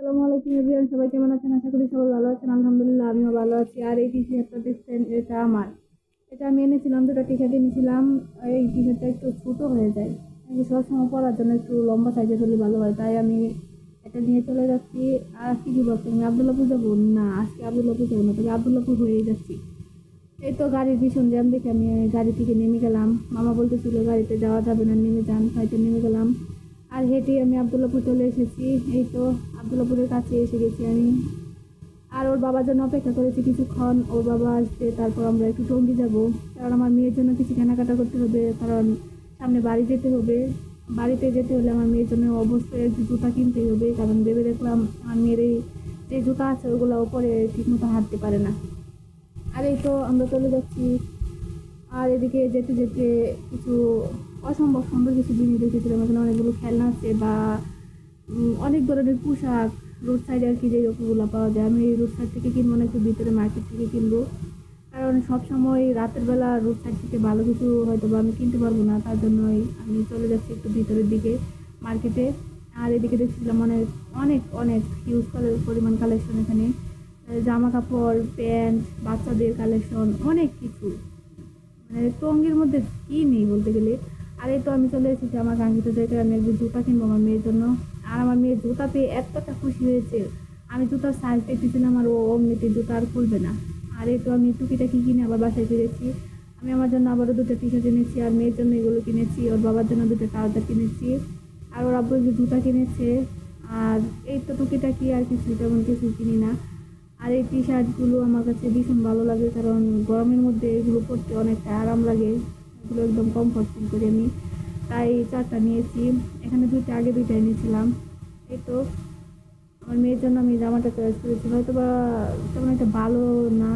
আসসালামু আলাইকুম এভরিওয়ান, সবাই কেমন আছেন? আশা করি সবাই ভালো আছেন। আলহামদুলিল্লাহ আমিও ভালো আছি। আর এই টি শার্টটা দেখছেন, এটা আমার। এটা আমি এনেছিলাম, দুটো টি শার্ট এনেছিলাম। এই টি শার্টটা একটু ছোট হয়ে যায়, আমি সবসময় পরার জন্য একটু লম্বা সাইজে হলে ভালো হয়, তাই আমি এটা নিয়ে চলে যাচ্ছি। আর আজকে কি বলছেন, আমি আবদুল্লাপুর যাবো না? আজকে আবদুল্লাপুর যাবো না, তবে আবদুল্লাপুর হয়েই যাচ্ছি। এই তো গাড়ির ভীষণ জ্যাম দেখে আমি গাড়ি থেকে নেমে গেলাম। মামা বলতেছিল গাড়িতে যাওয়া যাবে না, নেমে যান। হয়তো নেমে গেলাম, আর হেঁটে আমি আবদুল্লাপুর চলে এসেছি। এই তো আবদুল্লাপুরের কাছে এসে গেছি আমি। আর ওর বাবার জন্য অপেক্ষা করেছি কিছুক্ষণ, ওর বাবা আসবে, তারপর আমরা একটু টঙ্গী যাব। কারণ আমার মেয়ের জন্য কিছু কেনাকাটা করতে হবে, কারণ সামনে বাড়ি যেতে হবে। বাড়িতে যেতে হলে আমার মেয়ের জন্য অবশ্যই একটু জুতা কিনতেই হবে, কারণ ভেবে দেখলাম আমার মেয়ের এই যে জুতা আছে ওগুলো পরে ঠিক মতো হাঁটতে পারে না। আর এই তো আমরা চলে যাচ্ছি। আর এদিকে যেতে যেতে কিছু অসম্ভব সুন্দর কিছু জিনিস দেখেছিলাম। এখানে অনেকগুলো খেলনা আছে, বা অনেক ধরনের পোশাক রোড সাইডে আর কি, যে ওগুলো পাওয়া যায়। আমি এই রোড সাইড থেকে কিনবো না, একটু ভিতরে মার্কেট থেকে কিনবো, কারণ সবসময় রাতের বেলা রোড সাইড থেকে ভালো কিছু হয়তো বা আমি কিনতে পারবো না, তার জন্যই আমি চলে যাচ্ছি একটু ভিতরের দিকে মার্কেটে। আর এদিকে দেখছিলাম অনেক অনেক অনেক হিউজ পরিমাণ কালেকশন এখানে, জামা কাপড়, প্যান্ট, বাচ্চাদের কালেকশন, অনেক কিছু। মানে টঙ্গীর মধ্যে কি নেই বলতে গেলে। আর এই তো আমি চলে এসেছি আমার কাঙ্ক্ষিত জায়গায়। আমি একটু জুতা কিনবো আমার মেয়ের জন্য। আর আমার মেয়ে জুতা পেয়ে এতটা খুশি হয়েছে, আমি জুতার সাইজ দেখতেছিলাম আর ও অমনিতে জুতা আর খুলবে না। আর এই তো আমি টুকিটাকি কিনে আবার বাসায় ফিরেছি। আমি আমার জন্য আবারও দুটো টি শার্ট এনেছি, আর মেয়ের জন্য এগুলো কিনেছি, ওর বাবার জন্য দুটো ট্রাউজার কিনেছি, আর ওর আব্বু যে জুতা কিনেছে। আর এই তো টুকিটাকি, আর কিছু তেমন কিছু কিনি না। আর এই টি শার্টগুলো আমার কাছে ভীষণ ভালো লাগে, কারণ গরমের মধ্যে এগুলো পরতে অনেকটা আরাম লাগে। এগুলো একদম কমফর্ট ফিল করি আমি, তাই চারটা নিয়েছি। এখানে দুইটা, আগে দুইটা এনেছিলাম। এই তো আমার মেয়ের জন্য আমি জামাটা চয়েস করেছি, হয়তো বা তেমন একটা ভালো না।